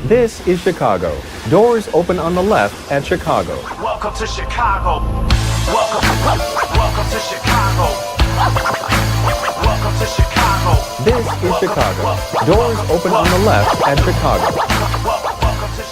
This is Chicago. Doors open on the left at Chicago. Welcome to Chicago. Welcome to Chicago. Welcome to Chicago. This is Chicago. Doors open on the left at Chicago. Welcome to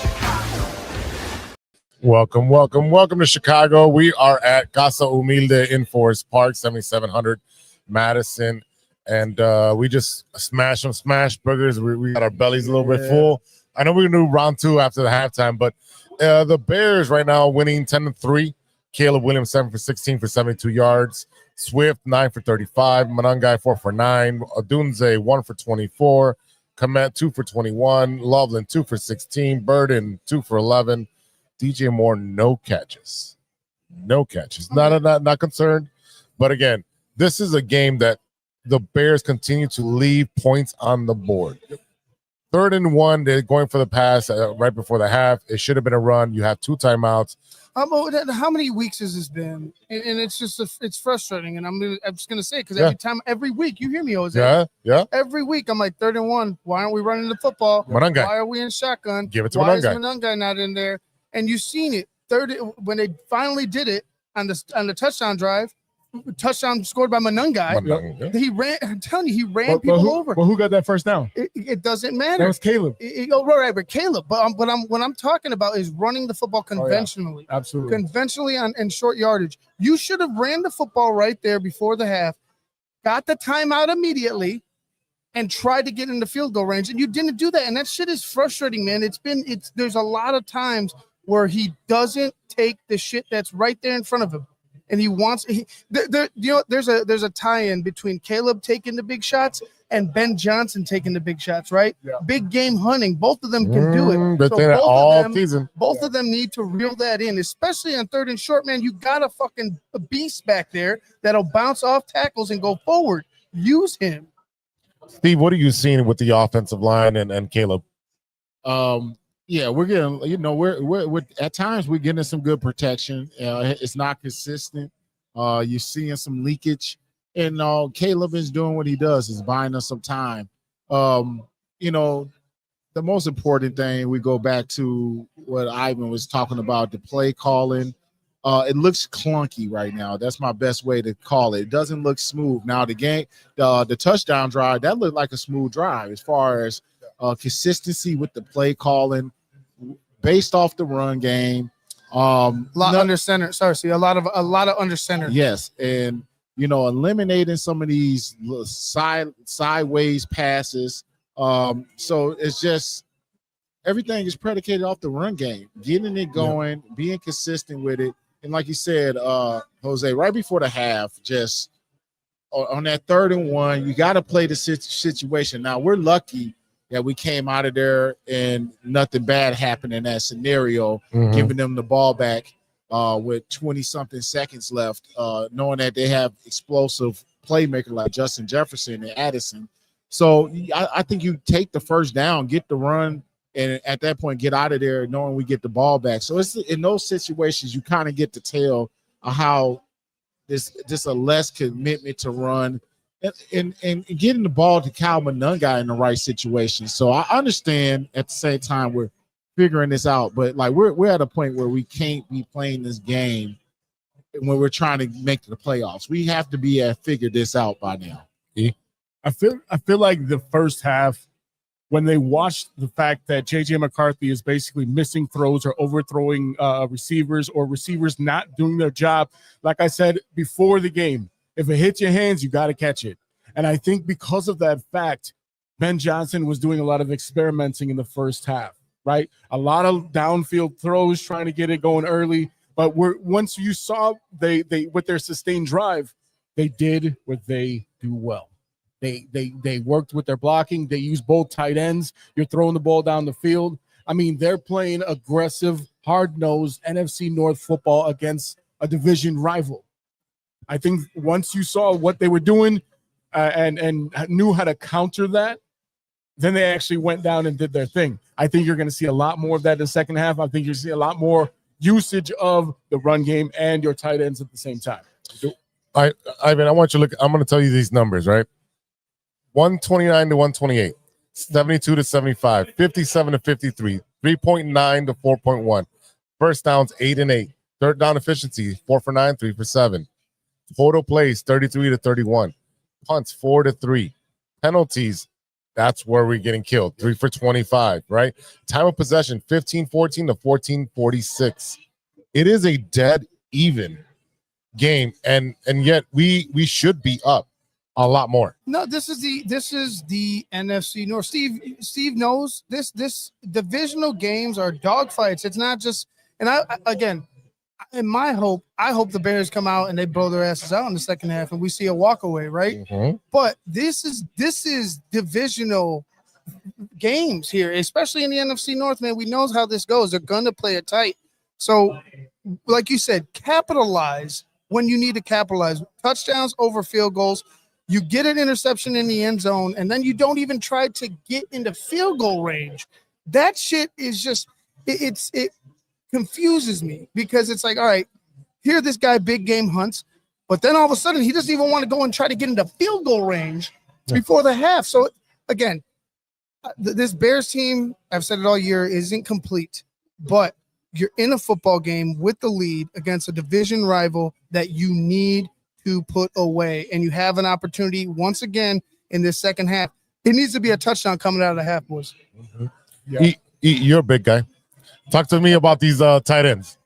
Chicago. Welcome to Chicago. We are at Casa Humilde in Forest Park, 7700 Madison. And we just smashed some smash burgers. We got our bellies a little bit full. I know we're going to do round two after the halftime, but the Bears right now winning 10-3. Caleb Williams 7 for 16 for 72 yards. Swift 9 for 35. Manungai 4 for 9. Odunze 1 for 24. Komet 2 for 21. Loveland 2 for 16. Burden 2 for 11. DJ Moore no catches. Not concerned. But again, this is a game that the Bears continue to leave points on the board. 3rd and 1, they're going for the pass right before the half. It should have been a run. You have 2 timeouts. How many weeks has this been? And it's just it's frustrating. And I'm just gonna say because every week you hear me, Jose. Yeah. Every week I'm like 3rd and 1. Why aren't we running the football? Manungai. Why are we in shotgun? Give it to Why Manungai. is Manungai not in there? And you've seen it. When they finally did it on the touchdown drive. Touchdown scored by Manungai. He ran. I'm telling you, he ran people over. Well, who got that first down? It doesn't matter. That was Caleb. Right, Caleb. But what I'm talking about is running the football conventionally. Oh, yeah. Absolutely. Conventionally and short yardage. You should have ran the football right there before the half, got the timeout immediately, and tried to get in the field goal range. And you didn't do that. And that shit is frustrating, man. There's a lot of times where he doesn't take the shit that's right there in front of him. And he wants there's a tie-in between Caleb taking the big shots and Ben Johnson taking the big shots, right? Yeah. Big game hunting. Both of them can do it. They're saying all season. Both of them need to reel that in, especially on 3rd and short, man. You got a fucking beast back there that'll bounce off tackles and go forward. Use him. Steve, what are you seeing with the offensive line and Caleb? Yeah, we're getting, we're at times we're getting some good protection. It's not consistent. You're seeing some leakage, and Caleb is doing what he does, is buying us some time. The most important thing, we go back to what Ivan was talking about, the play calling. It looks clunky right now. That's my best way to call it. It doesn't look smooth. Now the touchdown drive, that looked like a smooth drive as far as consistency with the play calling based off the run game. A lot under center. A lot of under center. Yes, and eliminating some of these sideways passes. So it's just everything is predicated off the run game, getting it going, being consistent with it. And like you said, Jose, right before the half, just on that 3rd and 1, you got to play the situation. Now we're lucky that we came out of there and nothing bad happened in that scenario, giving them the ball back with 20-something seconds left, knowing that they have explosive playmakers like Justin Jefferson and Addison. So I think you take the first down, get the run, and at that point get out of there knowing we get the ball back. So it's in those situations you kind of get to tell how this a less commitment to run and getting the ball to Kyle Manungai in the right situation. So I understand at the same time we're figuring this out, but like we're at a point where we can't be playing this game when we're trying to make the playoffs. We have to be figure this out by now. I feel like the first half, when they watched the fact that J.J. McCarthy is basically missing throws or overthrowing receivers or receivers not doing their job, like I said before the game, if it hits your hands, you got to catch it. And I think because of that fact, Ben Johnson was doing a lot of experimenting in the first half, right? A lot of downfield throws, trying to get it going early. But once you saw they with their sustained drive, they did what they do well. They worked with their blocking. They used both tight ends. You're throwing the ball down the field. I mean, they're playing aggressive, hard-nosed NFC North football against a division rival. I think once you saw what they were doing and knew how to counter that, then they actually went down and did their thing. I think you're going to see a lot more of that in the second half. I think you're see a lot more usage of the run game and your tight ends at the same time. Ivan, I want you to look. I'm going to tell you these numbers, right? 129 to 128. 72-75, 57-53, 3.9 to 4.1. First downs 8 and 8. Third down efficiency 4 for 9, 3 for 7. Total plays 33 to 31. Punts 4 to 3. Penalties, that's where we're getting killed. 3 for 25, right? Time of possession 15-14 to 14-46. It is a dead even game, and yet we should be up a lot more. No, this is the NFC North. Steve knows this divisional games are dogfights. It's not just, and I hope the Bears come out and they blow their asses out in the second half and we see a walkaway, right? Mm-hmm. But this is divisional games here, especially in the NFC North, man. We know how this goes. They're gonna play it tight. So, like you said, capitalize when you need to capitalize. Touchdowns over field goals. You get an interception in the end zone, and then you don't even try to get into field goal range. That shit is just it confuses me because it's like, all right, here this guy big game hunts, but then all of a sudden he doesn't even want to go and try to get into field goal range before the half. So again, this Bears team, I've said it all year, isn't complete, but you're in a football game with the lead against a division rival that you need to put away, and you have an opportunity once again in this second half. It needs to be a touchdown coming out of the half, boys. Mm-hmm. Yeah. You're a big guy. Talk to me about these tight ends.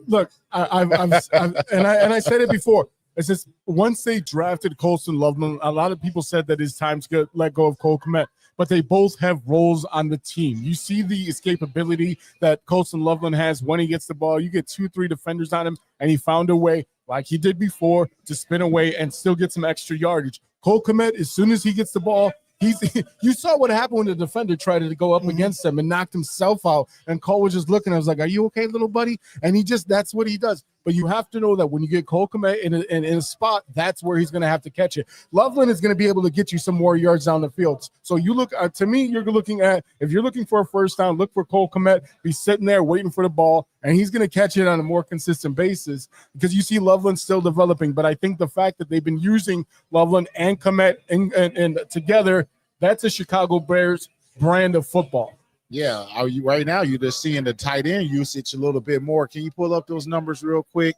Look, I said it before. It's just once they drafted Colston Loveland, a lot of people said that it's time to let go of Cole Kmet, but they both have roles on the team. You see the escapability that Colston Loveland has when he gets the ball. You get 2-3 defenders on him, and he found a way, like he did before, to spin away and still get some extra yardage. Cole Kmet, as soon as he gets the ball, you saw what happened when the defender tried to go up against him and knocked himself out. And Cole was just looking. I was like, "Are you okay, little buddy?" And that's what he does. But you have to know that when you get Cole Kmet in a spot, that's where he's going to have to catch it. Loveland is going to be able to get you some more yards down the field. So you look to me, you're looking at, if you're looking for a first down, look for Cole Kmet. He's sitting there waiting for the ball, and he's going to catch it on a more consistent basis because you see Loveland still developing. But I think the fact that they've been using Loveland and Kmet and together, that's a Chicago Bears brand of football. Yeah, right now you're just seeing the tight end usage a little bit more. Can you pull up those numbers real quick?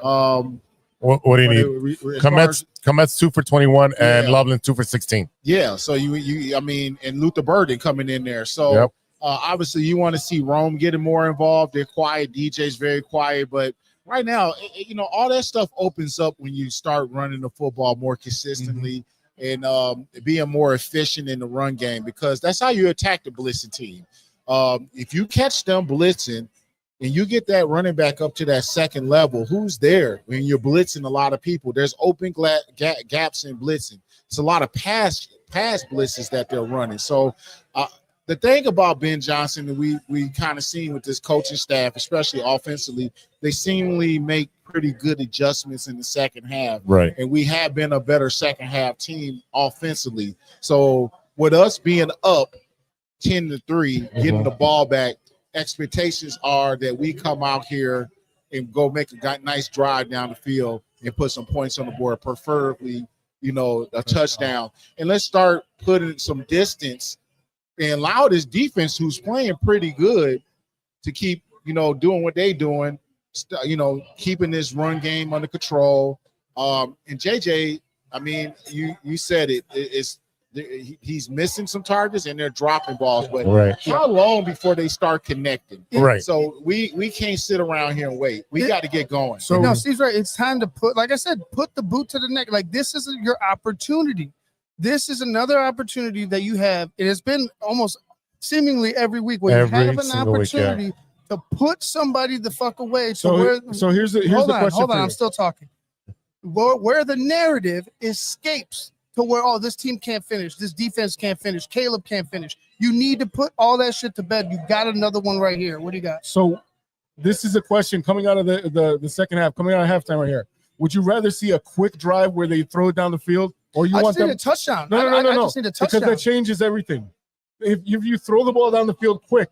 What do you need? Komet's 2 for 21 and Loveland 2 for 16. Yeah, so and Luther Burden coming in there. So obviously you want to see Rome getting more involved. They're quiet. DJ's very quiet, but right now, all that stuff opens up when you start running the football more consistently. And being more efficient in the run game, because that's how you attack the blitzing team. If you catch them blitzing and you get that running back up to that second level, who's there when you're blitzing a lot of people? There's open gaps in blitzing. It's a lot of pass blitzes that they're running. So the thing about Ben Johnson that we kind of seen with this coaching staff, especially offensively, they seemingly make pretty good adjustments in the second half. Right. And we have been a better second half team offensively. So with us being up 10-3, getting the ball back, expectations are that we come out here and go make a nice drive down the field and put some points on the board, preferably, a touchdown. And let's start putting some distance and allow this defense, who's playing pretty good, to keep, doing what they're doing, keeping this run game under control. And JJ, you said he's missing some targets and they're dropping balls, but how long before they start connecting? Right. So we can't sit around here and wait. We got to get going. So no, Steve's right. It's time to put the boot to the neck. Like, this is your opportunity. This is another opportunity that you have. It has been almost seemingly every week where you have an opportunity to put somebody the fuck away. So here's the question. Hold on, I'm still talking. Where the narrative escapes to where, this team can't finish, this defense can't finish, Caleb can't finish. You need to put all that shit to bed. You got another one right here. What do you got? So this is a question coming out of the second half, coming out of halftime right here. Would you rather see a quick drive where they throw it down the field, or you want them a touchdown? No. I just need a touchdown. Because that changes everything. If you throw the ball down the field quick,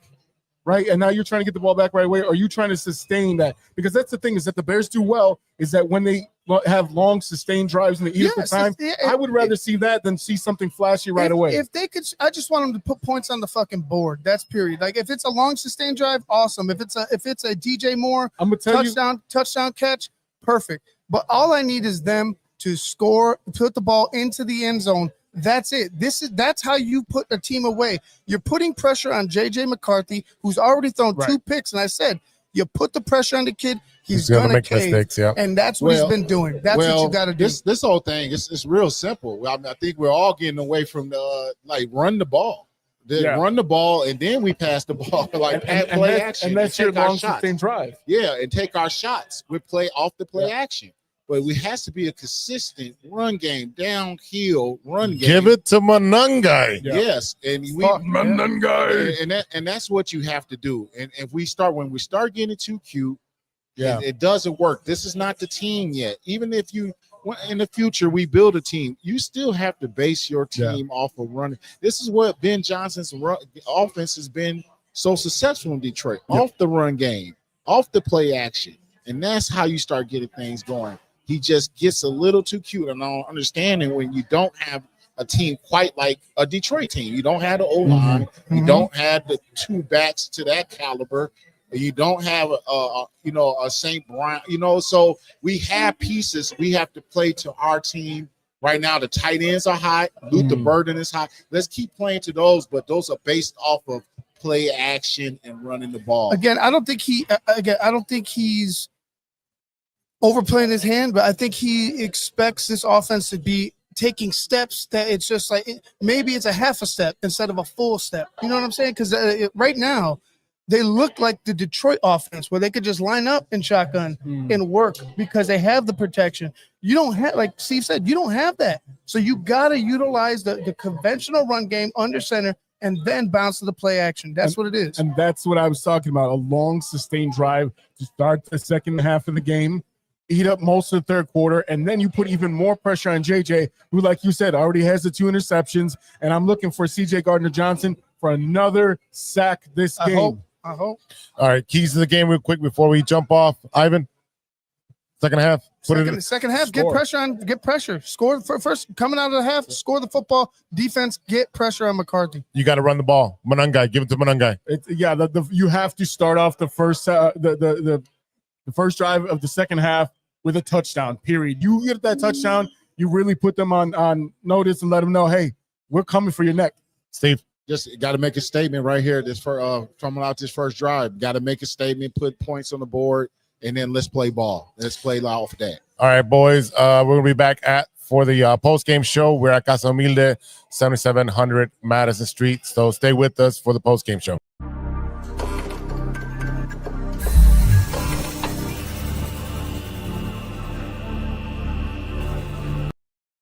right? And now you're trying to get the ball back right away. Or are you trying to sustain that? Because that's the thing is that the Bears do well is that when they have long sustained drives and they eat up the time, I would rather see that than see something flashy right away. If they could, I just want them to put points on the fucking board. That's period. Like if it's a long sustained drive, awesome. If it's a DJ Moore I'm gonna tell touchdown catch, perfect. But all I need is them to score, put the ball into the end zone. That's it. That's how you put a team away. You're putting pressure on JJ McCarthy, who's already thrown 2 picks. And I said, you put the pressure on the kid, he's gonna make mistakes. Yeah, and that's what he's been doing. That's what you got to do. This whole thing is real simple. I think we're all getting away from the run the ball. Run the ball, and then we pass the ball play action. And that's your long sustained drive. Yeah, and take our shots. We play off the play action. But it has to be a consistent run game, downhill run game. Give it to Manungai. Yeah. Yes, and Manungai. And that's what you have to do. And if when we start getting too cute, it doesn't work. This is not the team yet. Even if you in the future we build a team, you still have to base your team off of running. This is what Ben Johnson's offense has been so successful in Detroit, off the run game, off the play action, and that's how you start getting things going. He just gets a little too cute, and I don't understand it when you don't have a team quite like a Detroit team. You don't have the O-line. You don't have the 2 backs to that caliber. You don't have a St. Brown. So we have pieces. We have to play to our team. Right now, the tight ends are high. Luther Burden is high. Let's keep playing to those, but those are based off of play action and running the ball. Again, I don't think he's overplaying his hand, but I think he expects this offense to be taking steps that it's just like maybe it's a half a step instead of a full step. You know what I'm saying? Because right now they look like the Detroit offense where they could just line up in shotgun and work because they have the protection. You don't have, like Steve said, you don't have that. So you got to utilize the conventional run game under center and then bounce to the play action. That's what it is. And that's what I was talking about, a long sustained drive to start the second half of the game. Eat up most of the third quarter, and then you put even more pressure on JJ, who, like you said, already has the 2 interceptions. And I'm looking for CJ Gardner-Johnson for another sack this game. I hope. All right, keys to the game real quick before we jump off. Ivan, second half. Second half, get pressure. Score first, coming out of the half, score the football. Defense, get pressure on McCarthy. You got to run the ball. Manungai, give it to Manungai. You have to start off the first the first drive of the second half with a touchdown, period. You get that touchdown, you really put them on notice and let them know, hey, we're coming for your neck. Steve? Just got to make a statement right here. Coming out this first drive, got to make a statement, put points on the board, and then let's play ball. Let's play off that. All right, boys. We're going to be back for the post-game show. We're at Casa Humilde, 7700 Madison Street. So stay with us for the post-game show.